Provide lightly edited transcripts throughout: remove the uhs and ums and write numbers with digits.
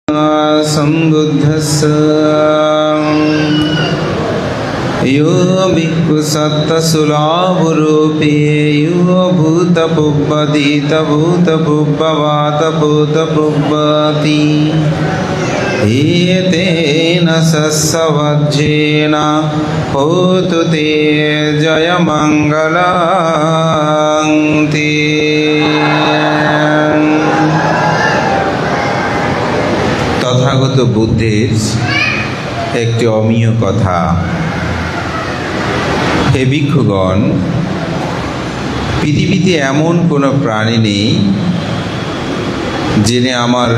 सम्बुद्धस्य यो भिक्खु सत्तसुलाभुरूपी यो भूतपुब्बदीतभूतपुब्बवातभूतपुब्बति एतेन सस्सवज्जेन होतु ते जयमङ्गलं ते। তথাগত বুদ্ধের একটি অমীয় কথা। হে ভিক্ষুগণ, পৃথিবীতে এমন কোনো প্রাণী নেই যিনি আমার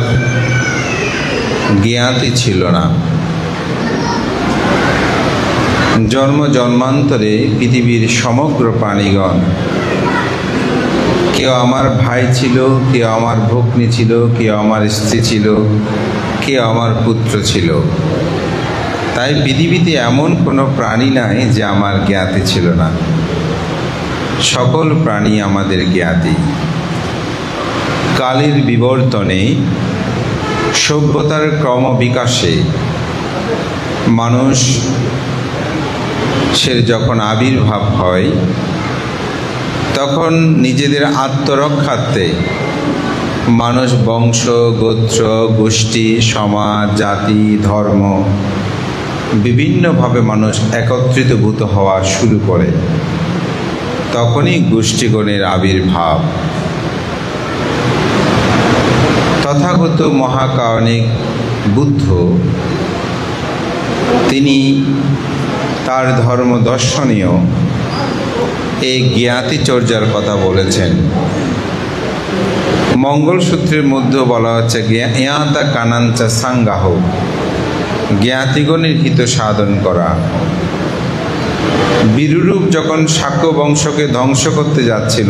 জ্ঞাতি ছিল না। জন্ম জন্মান্তরে পৃথিবীর সমগ্র প্রাণীগণ, কেউ আমার ভাই ছিল, কেউ আমার ভগ্নী ছিল, কেউ আমার স্ত্রী ছিল, কেউ আমার পুত্র ছিল। তাই পৃথিবীতে এমন কোনো প্রাণী নাই যে আমার জ্ঞাতি ছিল না। সকল প্রাণী আমাদের জ্ঞাতি। কালের বিবর্তনে, সভ্যতার ক্রমবিকাশে মানুষের যখন আবির্ভাব হয়, তখন নিজেদের আত্মরক্ষার্থে মানুষ বংশ, গোত্র, গোষ্ঠী, সমাজ, জাতি, ধর্ম বিভিন্নভাবে মানুষ একত্রিতভূত হওয়া শুরু করে। তখনই গোষ্ঠীগণের আবির্ভাব। তথাগত মহাকারণিক বুদ্ধ তিনি তার ধর্ম দর্শনীয় এই জ্ঞাতিচর্যার কথা বলেছেন। মঙ্গলসূত্রের মধ্যে বলা হচ্ছে জ্ঞাতা কানাঞ্চা সাঙ্গাহ, জ্ঞাতিগণের হিত সাধন করা। বিরূপ যখন শাক্য বংশকে ধ্বংস করতে যাচ্ছিল,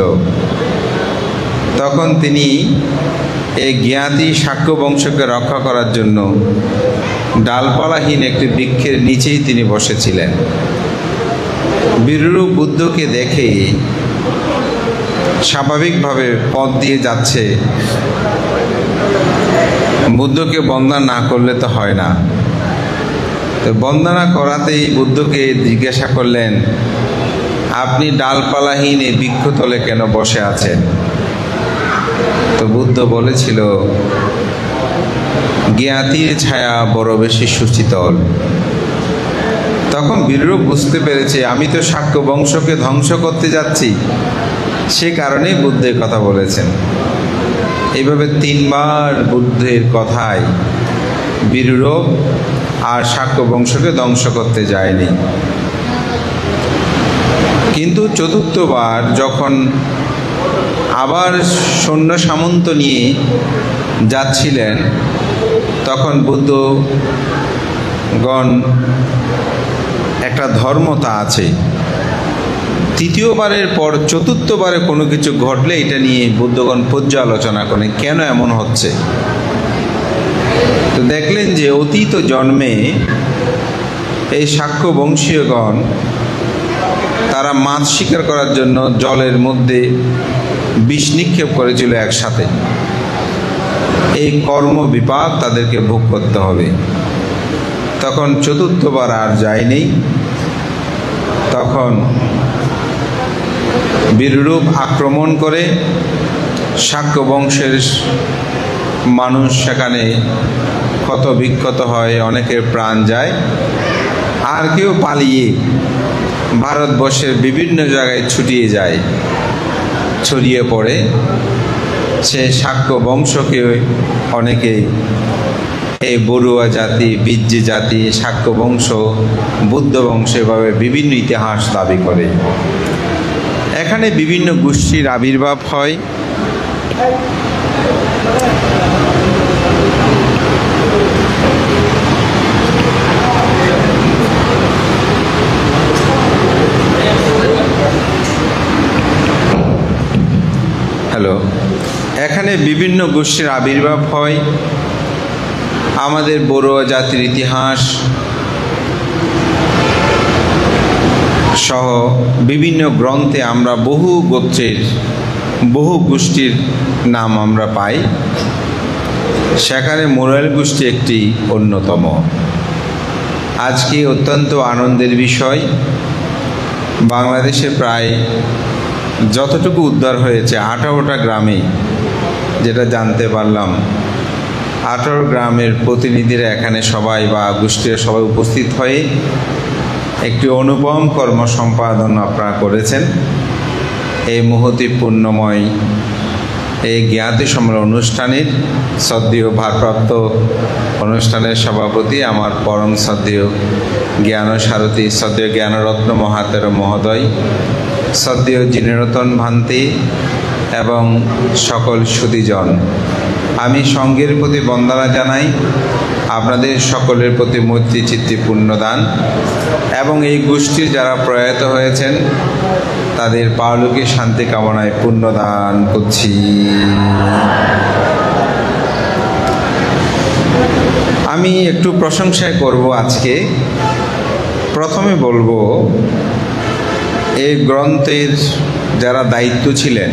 তখন তিনি এই জ্ঞাতি শাক্য বংশকে রক্ষা করার জন্য ডালপালাহীন একটি বৃক্ষের নিচেই তিনি বসেছিলেন। বিরূপ বুদ্ধকে দেখে স্বাভাবিকভাবে পথ দিয়ে যাচ্ছে, বুদ্ধকে বন্দনা না করলে তো হয় না। তো বন্দনা করাতেই বুদ্ধকে জিজ্ঞাসা করলেন, আপনি ডালপালাহীন এই বৃক্ষতলে কেন বসে আছেন? তো বুদ্ধ বলেছিল, জ্ঞাতির ছায়া বড় বেশি সুশীতল। তখন বিরূপ বুঝতে পেরেছে, আমি তো শাক্য বংশকে ধ্বংস করতে যাচ্ছি, সে কারণেই বুদ্ধের কথা বলেছেন। এইভাবে তিনবার বুদ্ধের কথায় বিরূপ আর শাক্য বংশকে ধ্বংস করতে যায়নি। কিন্তু চতুর্থবার যখন আবার সৈন্য সামন্ত নিয়ে যাচ্ছিলেন, তখন বুদ্ধগণ একটা ধর্মতা আছে। তৃতীয়বারের পর চতুর্থবারে কোনো কিছু ঘটলে এটা নিয়ে বুদ্ধগণ পর্যালোচনা করেন, কেন এমন হচ্ছে। তো দেখলেন যে অতীত জন্মে এই শাক্য বংশীয়গণ তারা মাছ শিকার করার জন্য জলের মধ্যে বিষ নিক্ষেপ করেছিল একসাথে। এই কর্ম বিপাক তাদেরকে ভোগ করতে হবে। তখন চতুর্থবার আর যায়নি। তখন বিরূপ আক্রমণ করে শাক্য বংশের মানুষ সেখানে ক্ষত বিক্ষত হয়, অনেকের প্রাণ যায়। আর কেউ পালিয়ে ভারতবর্ষের বিভিন্ন জায়গায় ছড়িয়ে পড়ে। সে শাক্য বংশকে অনেকেই এই বড়ুয়া জাতি, বিজ্জি জাতি, শাক্য বংশ, বুদ্ধ বংশ এভাবে বিভিন্ন ইতিহাস দাবি করে। এখানে বিভিন্ন গোষ্ঠীর আবির্ভাব হয়। এখানে বিভিন্ন গোষ্ঠীর আবির্ভাব হয়। আমাদের বড়ুয়া জাতির ইতিহাস সহ বিভিন্ন গ্রন্থে আমরা বহু গোত্রের, বহু গোষ্ঠীর নাম আমরা পাই। সেখানে মুরাল গোষ্ঠী একটি অন্যতম। আজকে অত্যন্ত আনন্দের বিষয়, বাংলাদেশে প্রায় যতটুকু উদ্ধার হয়েছে 18টা গ্রামে, যেটা জানতে পারলাম, 18 গ্রামের প্রতিনিধিরা এখানে সবাই বা গোষ্ঠীর সবাই উপস্থিত হয়ে একটি অনুপম কর্ম সম্পাদন আপনারা করেছেন। এই মুহূর্তে পুণ্যময় এই জ্ঞাতি সম্মেলন অনুষ্ঠানের শ্রদ্ধেয় ভারপ্রাপ্ত অনুষ্ঠানের সভাপতি আমার পরম শ্রদ্ধেয় জ্ঞান সারথী শ্রদ্ধেয় জ্ঞানরত্ন মহাতের মহোদয়, শ্রদ্ধেয় জিনেরতন ভান্তি এবং সকল সুধীজন, আমি সঙ্গের প্রতি বন্দনা জানাই। আপনাদের সকলের প্রতি মৈত্রী চিত্তে পুণ্যদান এবং এই গোষ্ঠীর যারা প্রয়াত হয়েছেন তাদের পারলৌকিক শান্তি কামনায় পুণ্যদান করছি। আমি একটু প্রশংসা করব আজকে। প্রথমে বলবো, এই গ্রন্থের যারা দায়িত্ব ছিলেন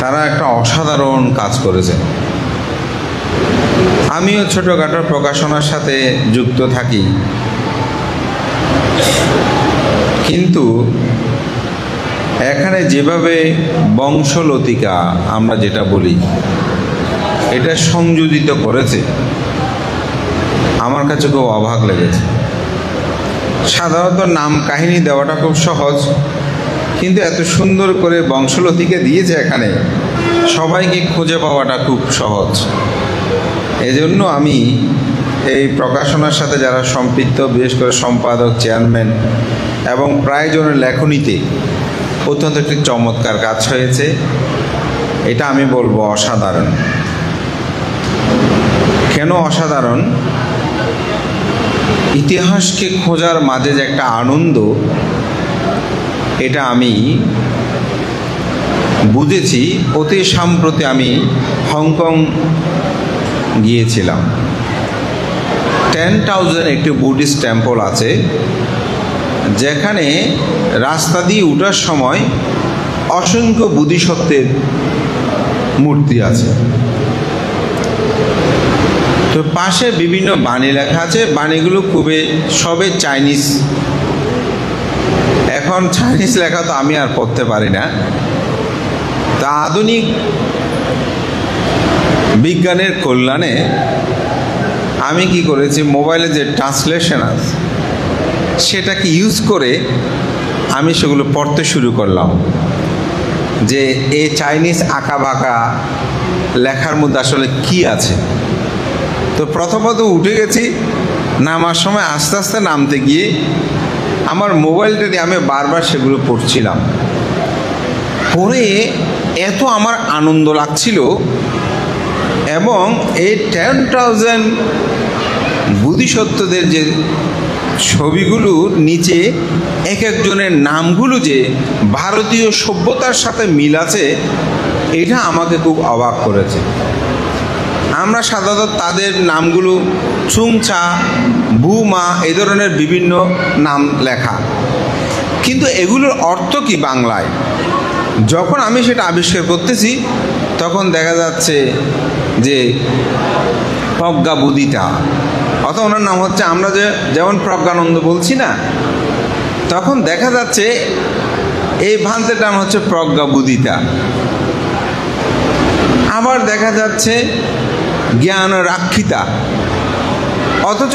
তারা একটা অসাধারণ কাজ করেছেন। আমিও ছোটোখাটো প্রকাশনার সাথে যুক্ত থাকি, কিন্তু এখানে যেভাবে বংশলতিকা আমরা যেটা বলি এটা সংযোজিত করেছে, আমার কাছে খুব অবাক লেগেছে। সাধারণত নাম কাহিনী দেওয়াটা খুব সহজ, কিন্তু এত সুন্দর করে বংশলতিকা দিয়েছে এখানে, সবাইকে খুঁজে পাওয়াটা খুব সহজ। এজন্য আমি এই প্রকাশনার সাথে যারা সম্পৃক্ত, বিশেষ করে সম্পাদক, চেয়ারম্যান এবং প্রায়জনের লেখনীতে অত্যন্ত একটি চমৎকার কাজ হয়েছে। এটা আমি বলবো অসাধারণ। কেন অসাধারণ? ইতিহাসকে খোঁজার মাঝে যে একটা আনন্দ, এটা আমি বুঝেছি। অতি সম্প্রতি আমি হংকং গিয়েছিলাম। 10,000 একটি বুদ্ধিস্ট টেম্পল আছে, যেখানে রাস্তা দিয়ে ওঠার সময় অসংখ্য বোধিসত্ত্বের মূর্তি আছে। তো পাশে বিভিন্ন বাণী লেখা আছে, বাণীগুলো সবে চাইনিজ। এখন চাইনিজ লেখা তো আমি আর পড়তে পারি না। তা আধুনিক বিজ্ঞানের কল্যাণে আমি কি করেছি, মোবাইলে যে ট্রান্সলেশন আছে সেটাকে ইউজ করে আমি সেগুলো পড়তে শুরু করলাম, যে এই চাইনিজ আঁকা বাঁকা লেখার মধ্যে আসলে কি আছে। তো প্রথমত উঠে গেছি, নামার সময় আস্তে আস্তে নামতে গিয়ে আমার মোবাইলটা দিয়ে আমি বারবার সেগুলো পড়ছিলাম। পড়ে এত আমার আনন্দ লাগছিল, এবং এই 10,000 বোধিসত্ত্বদের যে ছবিগুলোর নিচে এক একজনের নামগুলো যে ভারতীয় সভ্যতার সাথে মিল আছে, এটা আমাকে খুব অবাক করেছে। আমরা সাধারণত তাদের নামগুলো চুংচা, বুমা এই ধরনের বিভিন্ন নাম লেখা, কিন্তু এগুলোর অর্থ কি বাংলায়? যখন আমি সেটা আবিষ্কার করতেছি তখন দেখা যাচ্ছে যে প্রজ্ঞাবুদিতা, অথবা ওনার নাম হচ্ছে, আমরা যেমন প্রজ্ঞানন্দ বলছি না, তখন দেখা যাচ্ছে এই ভান্তের নাম হচ্ছে প্রজ্ঞাবুদিতা। আবার দেখা যাচ্ছে জ্ঞান রাক্ষিতা, অথচ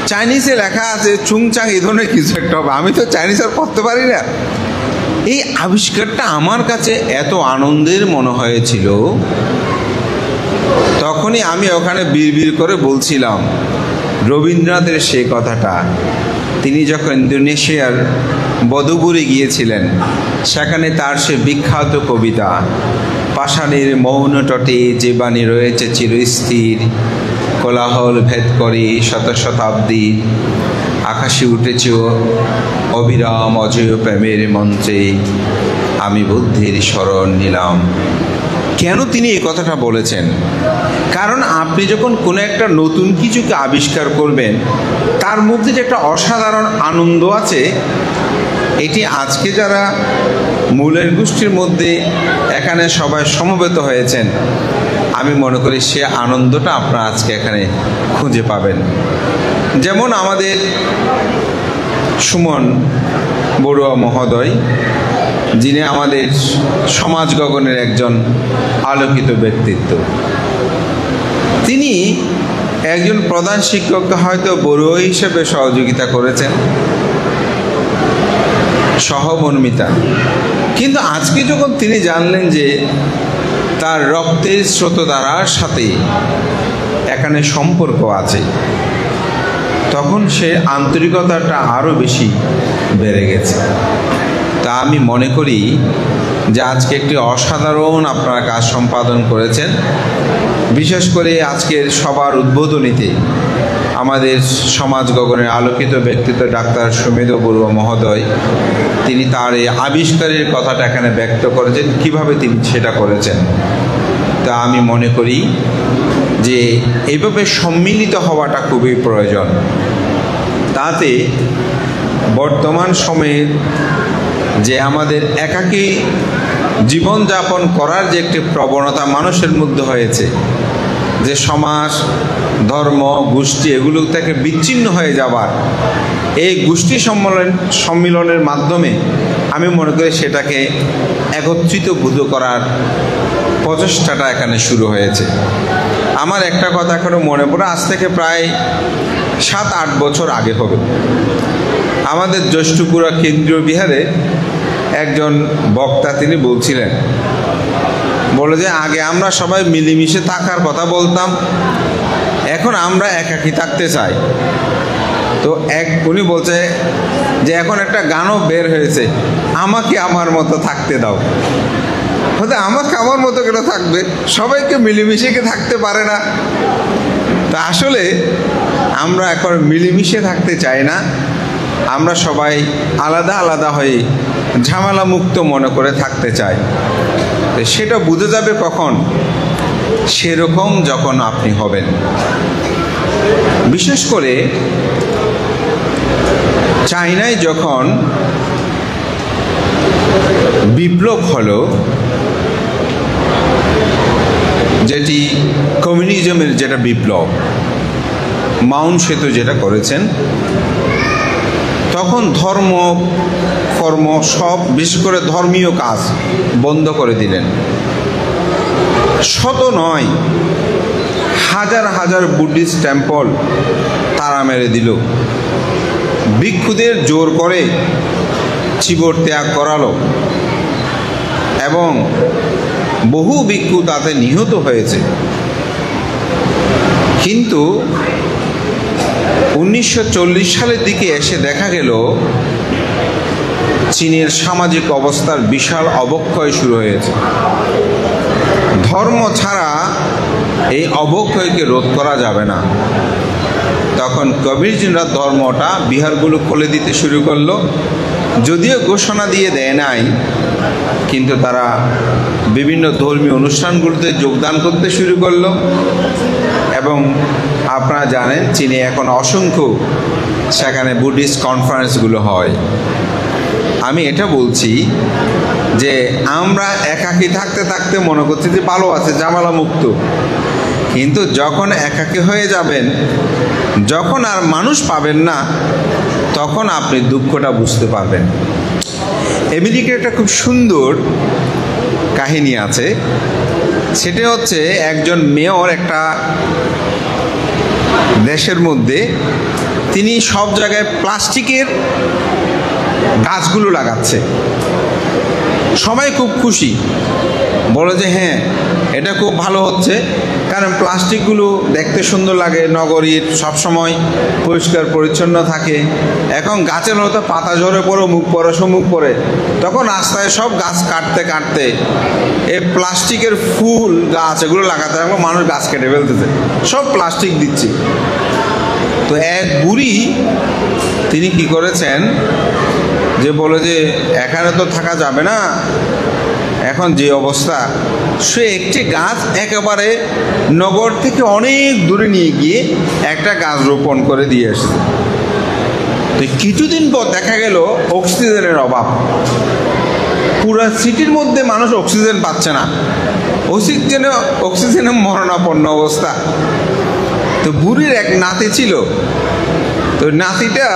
চাইনিজে লেখা আছে চুংচাং, এই ধরনের কিছু একটা হবে। আমি তো চাইনিজ আর পড়তে পারি না। এই আবিষ্কারটা আমার কাছে এত আনন্দের মনে হয়েছিল, তখনই আমি ওখানে বিড়বিড় করে বলছিলাম রবীন্দ্রনাথের সেই কথাটা। তিনি যখন ইন্দোনেশিয়ার বদুগুরে গিয়েছিলেন, সেখানে তার সে বিখ্যাত কবিতা, পাষাণের মৌন তটে যে বাণী রয়েছে চিরস্থির, কোলাহল ভেদ করে শত শতাব্দী, আকাশে উঠেছ অবিরাম অজয় প্রেমের মন্ত্রে, আমি বুদ্ধির শরণ নিলাম। কেন তিনি এই কথাটা বলেছেন? কারণ আপনি যখন কোনো একটা নতুন কিছুকে আবিষ্কার করবেন, তার মধ্যে যে একটা অসাধারণ আনন্দ আছে, এটি আজকে যারা মূলের গোষ্ঠীর মধ্যে এখানে সবাই সমবেত হয়েছেন, আমি মনে করি সে আনন্দটা আপনারা আজকে এখানে খুঁজে পাবেন। যেমন আমাদের সুমন বড়ুয়া মহোদয়, যিনি আমাদের সমাজ গগনের একজন আলোকিত ব্যক্তিত্ব, তিনি একজন প্রধান শিক্ষককে হয়তো বড়ুয়া হিসেবে সহযোগিতা করেছেন, সহমর্মিতা, কিন্তু আজকে যখন তিনি জানলেন যে তার রক্তের স্রোতধারার সাথে এখানে সম্পর্ক আছে, তখন সে আন্তরিকতাটা আরও বেশি বেড়ে গেছে। তা আমি মনে করি যে আজকে একটি অসাধারণ আপনারা কাজ সম্পাদন করেছেন। বিশেষ করে আজকের সবার উদ্বোধনীতে আমাদের সমাজ গগনের আলোকিত ব্যক্তিত্ব ডাক্তার সুমেধ বড়ুয়া মহোদয়, তিনি তার এই আবিষ্কারের কথাটা এখানে ব্যক্ত করেছেন, কিভাবে তিনি সেটা করেছেন। তা আমি মনে করি যে এইভাবে সম্মিলিত হওয়াটা খুবই প্রয়োজন। তাতে বর্তমান সময়ে যে আমাদের একাকী জীবনযাপন করার যে একটি প্রবণতা মানুষের মধ্যে হয়েছে, যে সমাজ, ধর্ম, গোষ্ঠী এগুলো থেকে বিচ্ছিন্ন হয়ে যাবার, এই গোষ্ঠী সম্মিলনের মাধ্যমে আমি মনে করি সেটাকে একত্রিতভূত করার প্রচেষ্টাটা এখানে শুরু হয়েছে। আমার একটা কথা এখনো মনে পড়ে, আজ থেকে প্রায় 7-8 বছর আগে হবে, আমাদের জ্যৈষ্ঠপুরা কেন্দ্রীয় বিহারে একজন বক্তা তিনি বলছিলেন, বলে যে আগে আমরা সবাই মিলেমিশে থাকার কথা বলতাম, এখন আমরা একাকী থাকতে চাই। তো উনি বলছে যে এখন একটা গানও বের হয়েছে, আমাকে আমার মতো থাকতে দাও। হয়তো আমাকে আমার মতো কেন থাকবে, সবাইকে মিলেমিশে থাকতে পারে না। তা আসলে আমরা এখন মিলেমিশে থাকতে চাই না, আমরা সবাই আলাদা আলাদা হয়ে ঝামেলা মুক্ত মনে করে থাকতে চাই। সেটা বুঝে যাবে কখন, সেরকম যখন আপনি হবেন। বিশেষ করে চায়নায় যখন বিপ্লব হলো, যেটি কমিউনিজমের যেটা বিপ্লব, মাউন্ট সেতু যেটা করেছেন, তখন ধর্ম কর্ম সব, বিশেষ করে ধর্মীয় কাজ বন্ধ করে দিলেন। শত নয়, হাজার হাজার বুদ্ধিস্ট টেম্পল তারা মেরে দিল, ভিক্ষুদের জোর করে চিবর ত্যাগ করালো এবং বহু ভিক্ষু তাতে নিহত হয়েছে। কিন্তু 1940 সালের দিকে এসে দেখা গেল চীনের সামাজিক অবস্থার বিশাল অবক্ষয় শুরু হয়েছে। ধর্ম ছাড়া এই অবক্ষয়কে রোধ করা যাবে না। তখন কবিরজিরা ধর্মটা বিহারগুলো খুলে দিতে শুরু করলো, যদিও ঘোষণা দিয়ে দেয় নাই, কিন্তু তারা বিভিন্ন ধর্মীয় অনুষ্ঠানগুলোতে যোগদান করতে শুরু করলো। এবং আপনারা জানেন চীনে এখন অসংখ্য সেখানে বুদ্ধিস্ট কনফারেন্সগুলো হয়। আমি এটা বলছি যে আমরা একাকী থাকতে থাকতে মনে করছি যে ভালো আছে, ঝামেলা মুক্ত, কিন্তু যখন একাকী হয়ে যাবেন, যখন আর মানুষ পাবেন না, তখন আপনি দুঃখটা বুঝতে পারবেন। আমেরিকার একটা খুব সুন্দর কাহিনী আছে, সেটা হচ্ছে একজন মেয়র একটা দেশের মধ্যে, তিনি সব জায়গায় প্লাস্টিকের গাছগুলো লাগাচ্ছে, সবাই খুব খুশি, বলে যে হ্যাঁ এটা খুব ভালো হচ্ছে, কারণ প্লাস্টিকগুলো দেখতে সুন্দর লাগে, নগরীর সবসময় পরিষ্কার পরিচ্ছন্ন থাকে। এখন গাছের হয়তো পাতা ঝরে পড়ে, মুখ পড়ে, সমুখ পড়ে, তখন রাস্তায় সব গাছ কাটতে কাটতে এই প্লাস্টিকের ফুল গাছ এগুলো লাগাতে হবে, মানুষ গাছ কেটে ফেলতেছে, সব প্লাস্টিক দিচ্ছে। তো এক বুড়ি তিনি কি করেছেন, যে বলে যে এখানে তো থাকা যাবে না, এখন যে অবস্থা, সে একটি গাছ একেবারে নগর থেকে অনেক দূরে নিয়ে গিয়ে একটা গাছ রোপণ করে দিয়ে এসেছে। তো কিছুদিন পর দেখা গেল অক্সিজেনের অভাব, পুরো সিটির মধ্যে মানুষ অক্সিজেন পাচ্ছে না। অক্সিজেনে মরণাপন্ন অবস্থা। তো বুড়ির এক নাতি ছিল, তো নাতিটা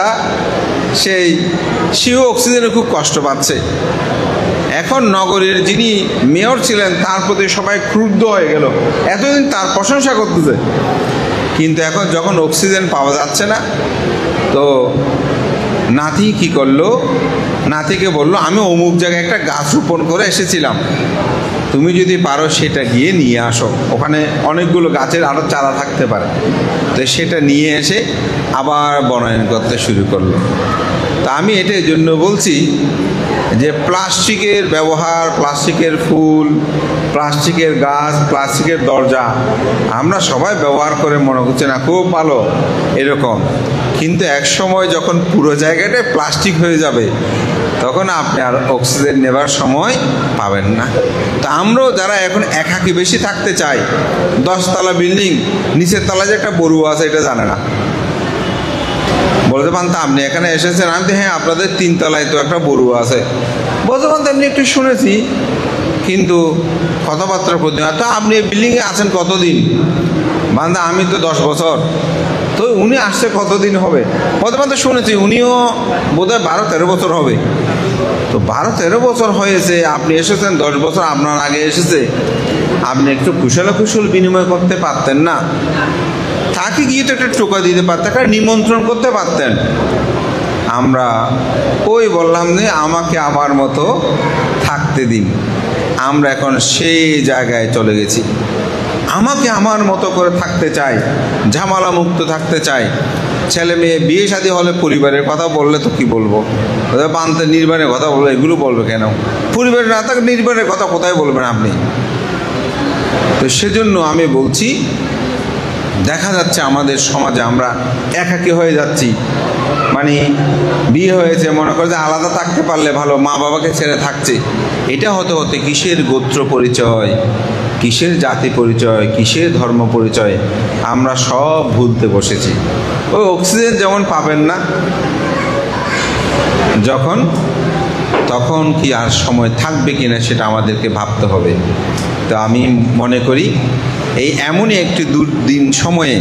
সেও অক্সিজেনে খুব কষ্ট পাচ্ছে। এখন নগরের যিনি মেয়র ছিলেন তার প্রতি সবাই ক্রুদ্ধ হয়ে গেল, এতদিন তার প্রশংসা করতেছে, কিন্তু এখন যখন অক্সিজেন পাওয়া যাচ্ছে না, তো নাতি কি করলো, নাতিকে বলল, আমি অমুক জায়গায় একটা গাছ রোপণ করে এসেছিলাম, তুমি যদি পারো সেটা গিয়ে নিয়ে আসো, ওখানে অনেকগুলো গাছের আরও চারা থাকতে পারে। তো সেটা নিয়ে এসে আবার বনায়ন করতে শুরু করলো। তা আমি এটা এই জন্য বলছি যে প্লাস্টিকের ব্যবহার, প্লাস্টিকের ফুল, প্লাস্টিকের গাছ, প্লাস্টিকের দরজা আমরা সবাই ব্যবহার করে মনে করছি না খুব ভালো এরকম, কিন্তু এক সময় যখন পুরো জায়গাটাই প্লাস্টিক হয়ে যাবে তখন আপনি আর অক্সিজেন নেবার সময় পাবেন না। তা আমরাও যারা এখন একাকী বেশি থাকতে চাই, 10 তলা বিল্ডিং, নিচের তলায় যে একটা বড়ুয়া আছে এটা জানে না, বলতে পারেন তা আপনি এখানে এসেছেন, আমি তো হ্যাঁ আপনাদের 3 তলায় তো একটা বড়ুয়া আছে, বলতে পারেন তো এমনি একটু শুনেছি কিন্তু কথাবার্তা করতে তো আপনি এই বিল্ডিংয়ে আছেন কতদিন, বান্দা আমি তো 10 বছর, তো উনি আসছে কতদিন হবে, বলতে পারেন তো শুনেছি উনিও বোধহয় 12-13 বছর হবে। তো 12-13 বছর হয়েছে, আপনি এসেছেন 10 বছর আপনার আগে এসেছে, আপনি একটু কুশল বিনিময় করতে পারতেন না, তাকে গিয়ে তো একটা টোকা দিতে পারতেন, একটা নিমন্ত্রণ করতে পারতেন। আমরা বললাম যে আমাকে আমার মতো থাকতে দিন, আমরা এখন সেই জায়গায় চলে গেছি, আমাকে আমার মতো করে থাকতে চাই, ঝামেলা মুক্ত থাকতে চাই। ছেলে মেয়ে বিয়ে শাদী হলে পরিবারের কথা বললে তো কি বলবো, বান্ধে নির্বাণের কথা বলবো, এগুলো বলবে কেন, পরিবারের না থাকলে নির্বাণের কথা কোথায় বলবেন আপনি। তো সেজন্য আমি বলছি, দেখা যাচ্ছে আমাদের সমাজে আমরা একাকী হয়ে যাচ্ছি, মানে বিয়ে হয়েছে মনে করে যে আলাদা থাকতে পারলে ভালো, মা বাবাকে ছেড়ে থাকছে, এটা হতে হতে কিসের গোত্র পরিচয়, কিসের জাতি পরিচয়, কিসের ধর্ম পরিচয় আমরা সব ভুলতে বসেছি। ওই অক্সিজেন যেমন পাবেন না যখন, তখন কি আর সময় থাকবে কিনা সেটা আমাদেরকে ভাবতে হবে। তো আমি মনে করি এই এমনই একটি দুর্দিন সময়ে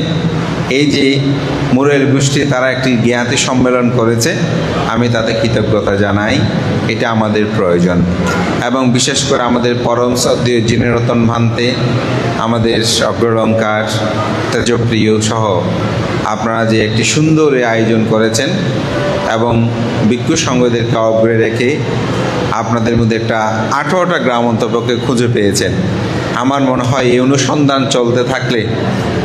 এই যে মুরেল গোষ্ঠী তারা একটি জ্ঞাতি সম্মেলন করেছে, আমি তাতে কৃতজ্ঞতা জানাই, এটা আমাদের প্রয়োজন। এবং বিশেষ করে আমাদের পরম শ্রদ্ধেয় জিনেরতন ভান্তে, আমাদের অগ্রলঙ্কার তেজপ্রিয় সহ আপনারা যে একটি সুন্দর আয়োজন করেছেন এবং ভিক্ষু সংঘদেরকে অগ্রে রেখে আপনাদের মধ্যে একটা 18টা গ্রাম অন্তপক্ষে খুঁজে পেয়েছেন। আমার মনে হয় এই অনুসন্ধান চলতে থাকলে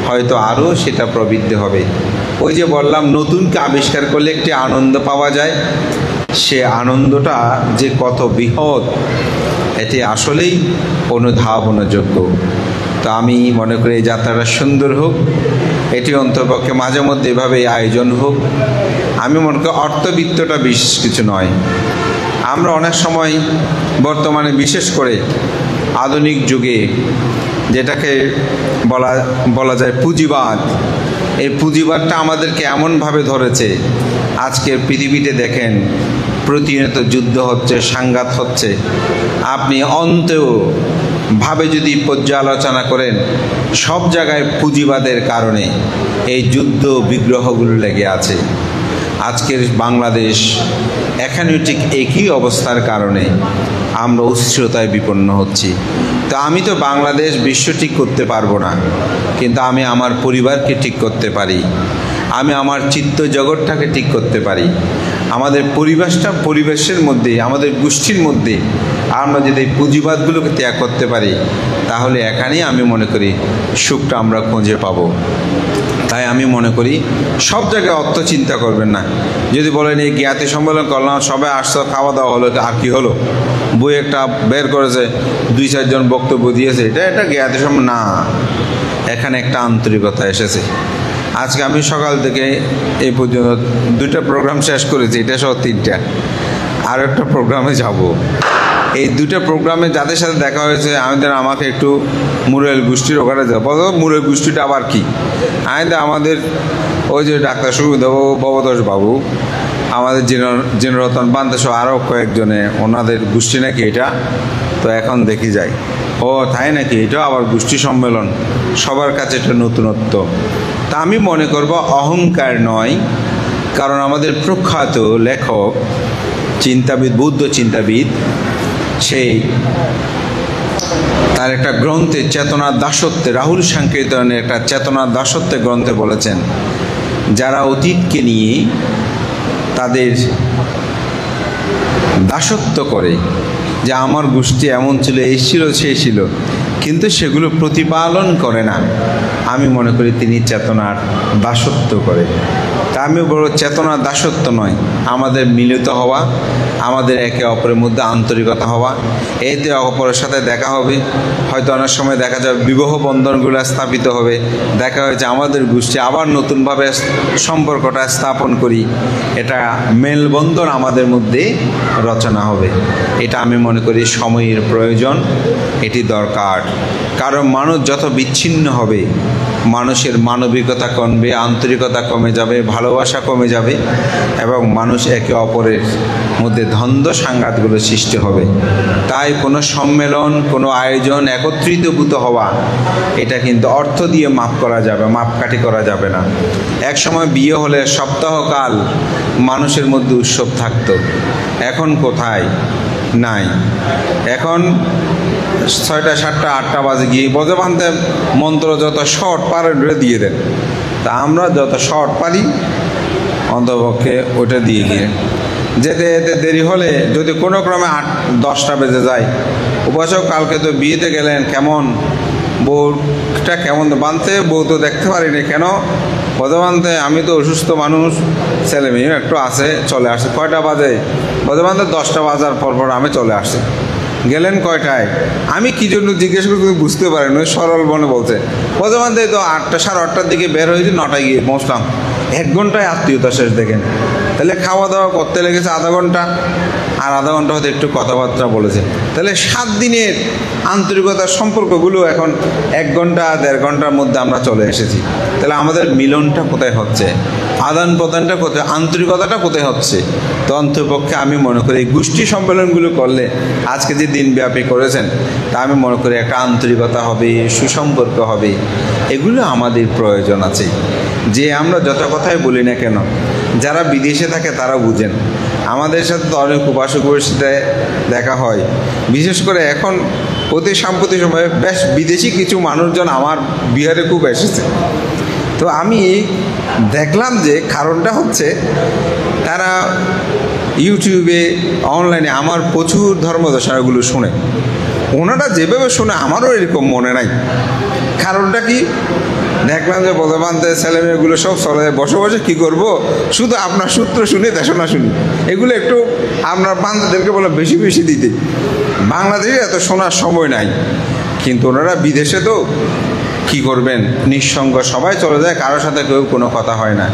হয়তো আরও সেটা প্রবৃদ্ধি হবে। ওই যে বললাম, নতুনকে আবিষ্কার করলে একটি আনন্দ পাওয়া যায়, সে আনন্দটা যে কত বৃহৎ এটি আসলেই অনুধাবনযোগ্য। তো আমি মনে করি এই যাত্রাটা সুন্দর হোক, এটি অন্তপক্ষে মাঝে মধ্যে এভাবে আয়োজন হোক। আমি মনে করি অর্থবিত্তটা বিশেষ কিছু নয়। আমরা অনেক সময় বর্তমানে বিশেষ করে আধুনিক যুগে যেটাকে বলা যায় পুঁজিবাদ, এই পুঁজিবাদটা আমাদেরকে এমনভাবে ধরেছে, আজকের পৃথিবীতে দেখেন প্রতিনিয়ত যুদ্ধ হচ্ছে, সংঘাত হচ্ছে। আপনি অন্তভাবে যদি পর্যালোচনা করেন, সব জায়গায় পুঁজিবাদের কারণে এই যুদ্ধ বিগ্রহগুলো লেগে আছে। আজকের বাংলাদেশ এখানেও ঠিক একই অবস্থার কারণে আমরা অস্থিরতায় বিপন্ন হচ্ছি। তো আমি তো বাংলাদেশ বিশ্ব ঠিক করতে পারবো না, কিন্তু আমি আমার পরিবারকে ঠিক করতে পারি, আমি আমার চিত্ত জগৎটাকে ঠিক করতে পারি। আমাদের পরিবেশের মধ্যে, আমাদের গোষ্ঠীর মধ্যে আমরা যদি পুঁজিবাদগুলোকে ত্যাগ করতে পারি, তাহলে এখানেই আমি মনে করি সুখটা আমরা খুঁজে পাবো। তাই আমি মনে করি সব জায়গায় অর্থ চিন্তা করবেন না। যদি বলেন এই জ্ঞাতি সম্মেলন করলাম, সবাই আসতো, খাওয়া দাওয়া হলো, আর কি হলো, বই একটা বের করেছে, 2-4 জন বক্তব্য দিয়েছে, এটা জ্ঞাতি সম্মেলন না। এখানে একটা আন্তরিকতা এসেছে। আজকে আমি সকাল থেকে এই পর্যন্ত 2টা প্রোগ্রাম শেষ করেছি, এটা সহ 3টা, আর একটা প্রোগ্রামে যাব। এই 2টা প্রোগ্রামে যাদের সাথে দেখা হয়েছে আমাকে একটু মুরেল গোষ্ঠীর ওখানে যাবো। মুরেল গোষ্ঠীটা আবার কি? আমাদের ওই যে ডাক্তার সুবিধাবাবু, ভবতোষ বাবু, আমাদের জিনরতন বান্তে সহ আরও কয়েকজনে, ওনাদের গোষ্ঠী নাকি এটা। তো এখন দেখি যাই। ও তাই নাকি, এটাও আবার গোষ্ঠী সম্মেলন, সবার কাছে এটা নতুনত্ব। তা আমি মনে করব অহংকার নয়, কারণ আমাদের প্রখ্যাত লেখক চিন্তাবিদ, বৌদ্ধ চিন্তাবিদ, সেই তার একটা গ্রন্থে চেতনার দাসত্বে, রাহুল সাংকীর্তনের একটা চেতনার দাসত্বে গ্রন্থে বলেছেন, যারা অতীতকে নিয়ে তাদের দাসত্ব করে, যে আমার গোষ্ঠী এমন ছিল, এই ছিল, সেই ছিল, কিন্তু সেগুলো প্রতিপালন করে না, আমি মনে করি তিনি চেতনার দাসত্ব করে। তা আমি বলব চেতনার দাসত্ব নয়, আমাদের মিলিত হওয়া, আমাদের একে অপরের মধ্যে আন্তরিকতা হওয়া, এতে অপরের সাথে দেখা হবে, হয়তো অনেক সময় দেখা যাবে বিবাহ বন্ধনগুলো স্থাপিত হবে, দেখা হয়েছে আমাদের গোষ্ঠী আবার নতুনভাবে সম্পর্কটা স্থাপন করি, এটা মেলবন্ধন আমাদের মধ্যে রচনা হবে। এটা আমি মনে করি সময়ের প্রয়োজন, এটি দরকার। কারণ মানুষ যত বিচ্ছিন্ন হবে, মানুষের মানবিকতা কমবে, আন্তরিকতা কমে যাবে, ভালোবাসা কমে যাবে, এবং মানুষ একে অপরের মধ্যে দ্বন্দ্ব সংঘাতগুলো সৃষ্টি হবে। তাই কোনো সম্মেলন, কোনো আয়োজন, একত্রিতভূত হওয়া, এটা কিন্তু অর্থ দিয়ে মাপ করা যাবে, মাপকাঠি করা যাবে না। এক সময় বিয়ে হলে সপ্তাহকাল মানুষের মধ্যে উৎসব থাকতো, এখন কোথায়? নাই। এখন 6টা 7টা 8টা বাজে গিয়ে বজে বাঁধতে মন্ত্র যত শর্ট পারেন দিয়ে দেন। তা আমরা যত শর্ট পারি অন্তপক্ষে ওটা দিয়ে গিয়ে যেতে যেতে দেরি হলে যদি কোনো ক্রমে 8-10টা বেজে যায়, উপাসক কালকে তো বিয়েতে গেলেন, কেমন বউটা কেমন বাঁধতে, বউ তো দেখতে পারিনি, কেন বজে বাঁধতে? আমি তো অসুস্থ মানুষ, ছেলে মেয়ে একটু আছে, চলে আসছে। কয়টা বাজে? বজে বাঁধতে 10টা বাজার পর আমি চলে আসছি। গেলেন কয়টায়? আমি কি জন্য জিজ্ঞেস করতে বুঝতে পারেন, ওই সরল মনে বলছে বজে বাঁধতে তো 8টা 8:30 দিকে বের হয়েছি, 9টায় গিয়ে পৌঁছলাম। 1 ঘন্টায় আত্মীয়তা শেষ দেখেন। তাহলে খাওয়া দাওয়া করতে লেগেছে আধা ঘন্টা, আর আধা ঘন্টা হয়তো একটু কথাবার্তা বলেছে। তাহলে 7 দিনের আন্তরিকতার সম্পর্কগুলো এখন 1 ঘন্টা 1.5 ঘন্টার মধ্যে আমরা চলে এসেছি। তাহলে আমাদের মিলনটা কোথায় হচ্ছে? আদান প্রদানটা কোথায়? আন্তরিকতাটা কোথায় হচ্ছে? তো অন্তপক্ষে আমি মনে করি এই গোষ্ঠী সম্মেলনগুলো করলে, আজকে যে দিনব্যাপী করেছেন, তা আমি মনে করি একটা আন্তরিকতা হবে, সুসম্পর্ক হবে, এগুলো আমাদের প্রয়োজন আছে। যে আমরা যত কথাই বলি না কেন, যারা বিদেশে থাকে তারা বুঝেন, আমাদের সাথে তো অনেক উপাসকের সাথে দেখা হয়, বিশেষ করে এখন অতি সাম্প্রতিক সময়ে বেশ বিদেশি কিছু মানুষজন আমার বিহারে খুব এসেছে। তো আমি দেখলাম যে কারণটা হচ্ছে তারা ইউটিউবে, অনলাইনে আমার প্রচুর ধর্মদশাগুলো শুনে, ওনারা যেভাবে শুনে আমারও এরকম মনে নাই। কারণটা কি? দেখলাম যে বলবানতে ছেলেমেয়েগুলো সব চলে বসে বসে কী করবো, শুধু আপনার সূত্র শুনে দেশনা শুনি, এগুলো একটু আপনার বান্ধবদেরকে বলে বেশি বেশি দিতে। বাংলাদেশে এত শোনার সময় নাই, কিন্তু ওনারা বিদেশে তো কি করবেন, নিঃসঙ্গ সবাই চলে যায়, কারোর সাথে কেউ কোনো কথা হয় না।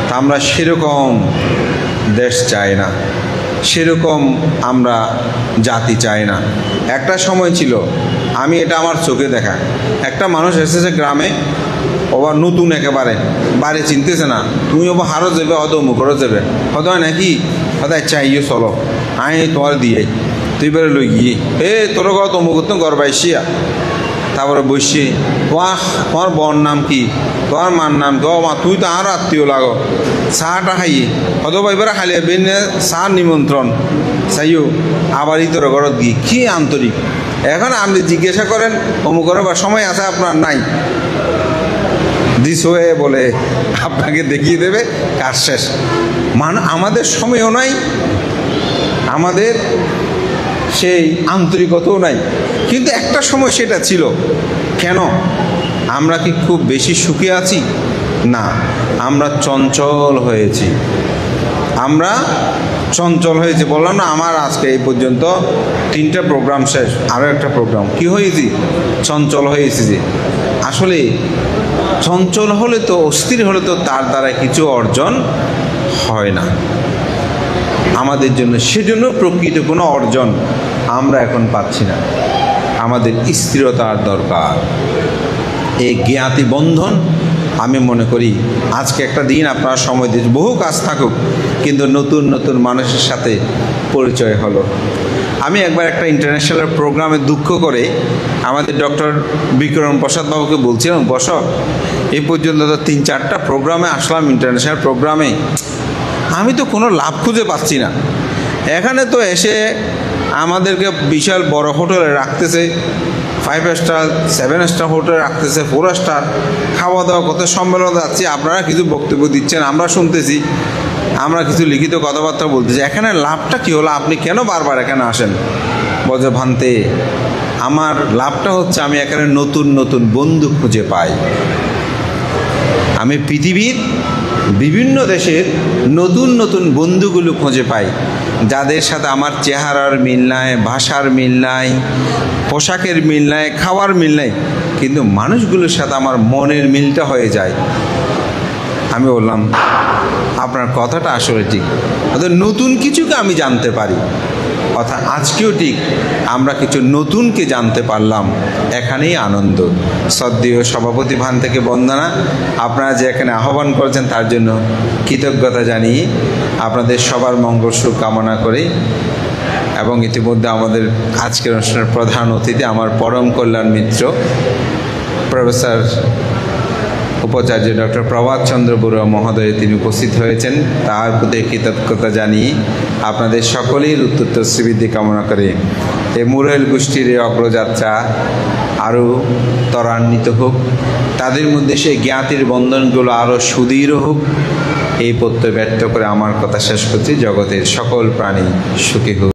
তা আমরা সেরকম দেশ চাই না, সেরকম আমরা জাতি চাই না। একটা সময় ছিল, আমি এটা আমার চোখে দেখা, একটা মানুষ এসেছে গ্রামে, ওবার নতুন একেবারে, বাড়ি চিনতেছে না, তুমি ওবার হারও যাবে, হয়তো মুখরও যাবে, হয়তো হয় নাকি, হয়তো চাইও চলো আই তোমার দিয়ে, তুই বেড়ে লই গিয়ে তোর ঘর তো মুখ ঘর বাইসিয়া, তারপরে বসছি, তোমার বোন নাম কি, তোমার মার নাম কি, ও মা তুই তো আরও আত্মীয় লাগো, চাটা খাইয়ে অথবা এবারে খালি বেনে চা নিমন্ত্রণ চাইও, আবারই তোর ঘরত গিয়ে কি আন্তরিক। এখন আপনি জিজ্ঞাসা করেন অমুকের বা সময় আছে আপনার? নাই। দিস হয়ে বলে আপনাকে দেখিয়ে দেবে, কাজ শেষ। আমাদের সময়ও নাই, আমাদের সেই আন্তরিকতাও নাই, কিন্তু একটা সময় সেটা ছিল। কেন? আমরা কি খুব বেশি সুখে আছি? না, আমরা চঞ্চল হয়েছি, আমরা চঞ্চল হয়েছে। বললাম না, আমার আজকে এই পর্যন্ত 3টা প্রোগ্রাম শেষ, আরও একটা প্রোগ্রাম। কি হয়েছি? চঞ্চল হয়েছি। যে আসলে চঞ্চল হলে তো, অস্থির হলে তো তার দ্বারা কিছু অর্জন হয় না আমাদের জন্য। সেজন্য প্রকৃত কোনো অর্জন আমরা এখন পাচ্ছি না। আমাদের স্থিরতার দরকার, এই জ্ঞাতি বন্ধন। আমি মনে করি আজকে একটা দিন আপনারা সময় দিয়েছে, বহু কাজ থাকুক, কিন্তু নতুন নতুন মানুষের সাথে পরিচয় হলো। আমি একবার একটা ইন্টারন্যাশনাল প্রোগ্রামে দুঃখ করে আমাদের ডক্টর বিক্রম প্রসাদ বাবুকে বলছিলাম, বসো, এই পর্যন্ত তো 3-4টা প্রোগ্রামে আসলাম, ইন্টারন্যাশনাল প্রোগ্রামে, আমি তো কোনো লাভ খুঁজে পাচ্ছি না। এখানে তো এসে আমাদেরকে বিশাল বড় হোটেলে রাখতেছে, 5 স্টার 7 স্টার হোটেলে রাখতেছে, 4 স্টার, খাওয়া দাওয়া করতে সম্মেলন যাচ্ছি, আপনারা কিছু বক্তব্য দিচ্ছেন, আমরা শুনতেছি, আমরা কিছু লিখিত কথাবার্তা বলতেছি, এখানে লাভটা কী হলো? আপনি কেন বারবার এখানে আসেন? বলছে, ভান্তে, আমার লাভটা হচ্ছে আমি এখানে নতুন নতুন বন্ধু খুঁজে পাই। আমি পৃথিবীর বিভিন্ন দেশের নতুন নতুন বন্ধুগুলো খুঁজে পাই, যাদের সাথে আমার চেহারার মিল নাই, ভাষার মিল নাই, পোশাকের মিল নাই, খাওয়ার মিল নাই, কিন্তু মানুষগুলোর সাথে আমার মনের মিলটা হয়ে যায়। আমি বললাম, আপনার কথাটা আসলে ঠিক, অর্থাৎ নতুন কিছুকে আমি জানতে পারি, অর্থাৎ আজকেও ঠিক আমরা কিছু নতুনকে জানতে পারলাম, এখানেই আনন্দ। শ্রদ্ধেয় সভাপতি ভান থেকে বন্দনা, আপনারা যে এখানে আহ্বান করেছেন তার জন্য কৃতজ্ঞতা জানিয়ে আপনাদের সবার মঙ্গল সুখ কামনা করি। এবং ইতিমধ্যে আমাদের আজকের অনুষ্ঠানের প্রধান অতিথি আমার পরম কল্যাণ মিত্র প্রফেসর উপাচার্য ডক্টর প্রভাত চন্দ্র বড়ুয়া মহোদয়, তিনি উপস্থিত হয়েছেন, তার প্রতি কৃতজ্ঞতা জানিয়ে আপনাদের সকলের উত্তরোত্তর শ্রীবৃদ্ধি কামনা করে এই মুরাইল গোষ্ঠীর অগ্রযাত্রা আরও ত্বরান্বিত হোক, তাদের মধ্যে সেই জ্ঞাতির বন্ধনগুলো আরও সুদৃঢ় হোক, এই প্রত্যয় ব্যক্ত করে আমার কথা শেষ করছি। জগতের সকল প্রাণী সুখী হোক।